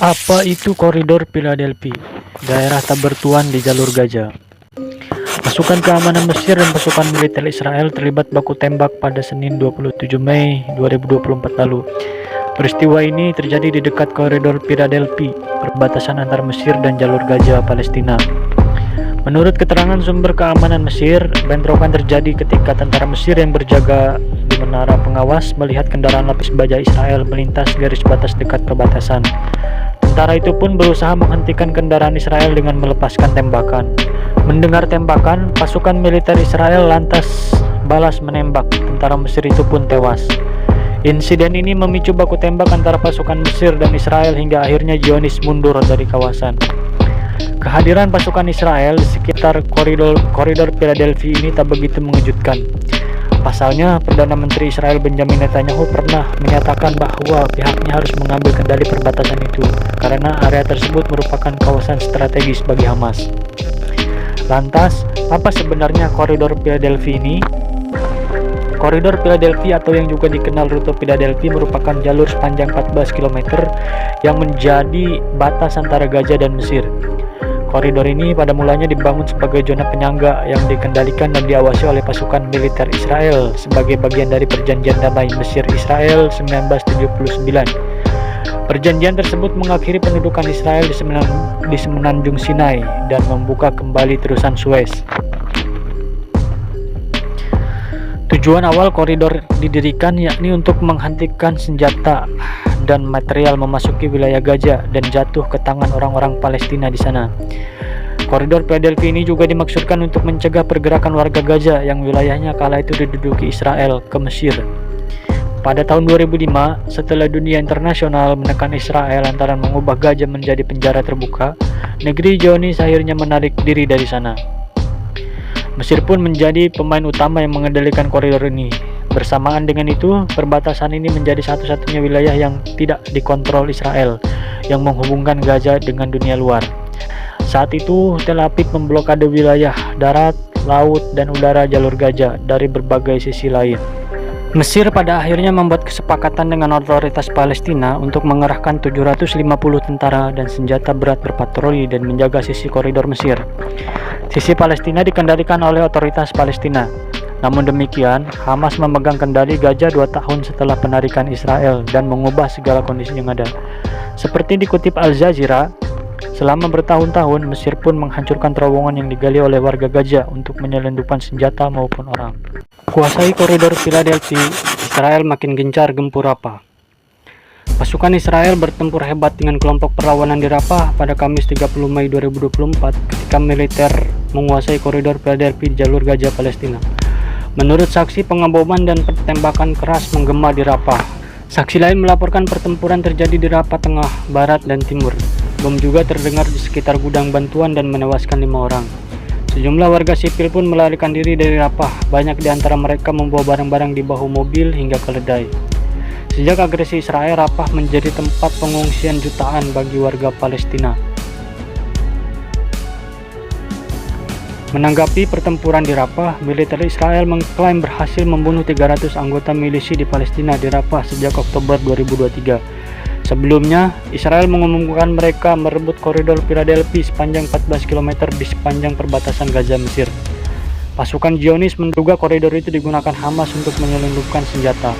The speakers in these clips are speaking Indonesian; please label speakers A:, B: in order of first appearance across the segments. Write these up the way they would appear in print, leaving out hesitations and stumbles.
A: Apa itu koridor Philadelphia? Daerah tak bertuan di jalur Gaza. Pasukan keamanan Mesir dan pasukan militer Israel terlibat baku tembak pada Senin 27 Mei 2024 lalu. Peristiwa ini terjadi di dekat koridor Philadelphia, perbatasan antara Mesir dan jalur Gaza, Palestina. Menurut keterangan sumber keamanan Mesir, bentrokan terjadi ketika tentara Mesir yang berjaga di menara pengawas melihat kendaraan lapis baja Israel melintas garis batas dekat perbatasan. Tentara itu pun berusaha menghentikan kendaraan Israel dengan melepaskan tembakan. Mendengar tembakan, pasukan militer Israel lantas balas menembak. Tentara Mesir itu pun tewas. Insiden ini memicu baku tembak antara pasukan Mesir dan Israel hingga akhirnya Zionis mundur dari kawasan. Kehadiran pasukan Israel di sekitar koridor Philadelphia ini tak begitu mengejutkan. Pasalnya, Perdana Menteri Israel Benjamin Netanyahu pernah menyatakan bahwa pihaknya harus mengambil kendali perbatasan itu karena area tersebut merupakan kawasan strategis bagi Hamas. Lantas, apa sebenarnya koridor Philadelphia ini? Koridor Philadelphia atau yang juga dikenal rute Philadelphia merupakan jalur sepanjang 14 km yang menjadi batas antara Gaza dan Mesir. Koridor ini pada mulanya dibangun sebagai zona penyangga yang dikendalikan dan diawasi oleh pasukan militer Israel sebagai bagian dari Perjanjian Damai Mesir-Israel 1979. Perjanjian tersebut mengakhiri pendudukan Israel di Semenanjung Sinai dan membuka kembali terusan Suez. Tujuan awal koridor didirikan yakni untuk menghentikan senjata dan material memasuki wilayah Gaza dan jatuh ke tangan orang-orang Palestina di sana. Koridor Philadelphia ini juga dimaksudkan untuk mencegah pergerakan warga Gaza yang wilayahnya kala itu diduduki Israel ke Mesir. Pada tahun 2005, setelah dunia internasional menekan Israel antara mengubah Gaza menjadi penjara terbuka, negeri Zionis akhirnya menarik diri dari sana. Mesir pun menjadi pemain utama yang mengendalikan koridor ini. Bersamaan dengan itu, perbatasan ini menjadi satu-satunya wilayah yang tidak dikontrol Israel yang menghubungkan Gaza dengan dunia luar. Saat itu, Tel Aviv memblokade wilayah darat, laut, dan udara jalur Gaza dari berbagai sisi lain. Mesir pada akhirnya membuat kesepakatan dengan otoritas Palestina untuk mengerahkan 750 tentara dan senjata berat berpatroli dan menjaga sisi koridor Mesir. Sisi Palestina dikendalikan oleh otoritas Palestina. Namun demikian, Hamas memegang kendali Gaza 2 tahun setelah penarikan Israel dan mengubah segala kondisi yang ada. Seperti dikutip Al Jazeera, selama bertahun-tahun Mesir pun menghancurkan terowongan yang digali oleh warga Gaza untuk menyelundupkan senjata maupun orang. Kuasai koridor Philadelphia, Israel makin gencar gempur Rafah. Pasukan Israel bertempur hebat dengan kelompok perlawanan di Rafah pada Kamis 30 Mei 2024 ketika militer menguasai koridor Philadelphia jalur Gaza Palestina. Menurut saksi, pengeboman dan tembakan keras menggema di Rafah. Saksi lain melaporkan pertempuran terjadi di Rafah tengah, barat, dan timur. Bom juga terdengar di sekitar gudang bantuan dan menewaskan 5 orang. Sejumlah warga sipil pun melarikan diri dari Rafah. Banyak di antara mereka membawa barang-barang di bahu mobil hingga keledai. Sejak agresi Israel, Rafah menjadi tempat pengungsian jutaan bagi warga Palestina. Menanggapi pertempuran di Rafah, militer Israel mengklaim berhasil membunuh 300 anggota milisi di Palestina di Rafah sejak Oktober 2023. Sebelumnya, Israel mengumumkan mereka merebut koridor Philadelphia sepanjang 14 km di sepanjang perbatasan Gaza Mesir. Pasukan Zionis menduga koridor itu digunakan Hamas untuk menyelundupkan senjata.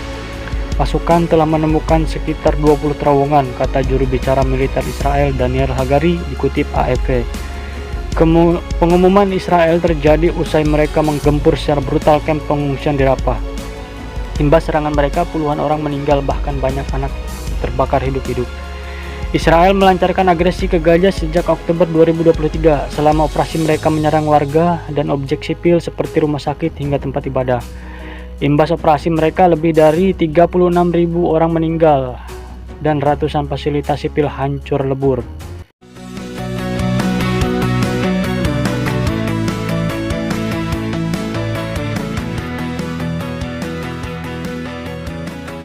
A: Pasukan telah menemukan sekitar 20 terowongan, kata juru bicara militer Israel Daniel Hagari dikutip AFP. Pengumuman Israel terjadi usai mereka menggempur secara brutal kamp pengungsian di Rafah. Imbas serangan mereka, puluhan orang meninggal, bahkan banyak anak terbakar hidup-hidup. Israel melancarkan agresi ke Gaza sejak Oktober 2023. Selama operasi mereka menyerang warga dan objek sipil seperti rumah sakit hingga tempat ibadah. Imbas operasi mereka, lebih dari 36.000 orang meninggal dan ratusan fasilitas sipil hancur lebur.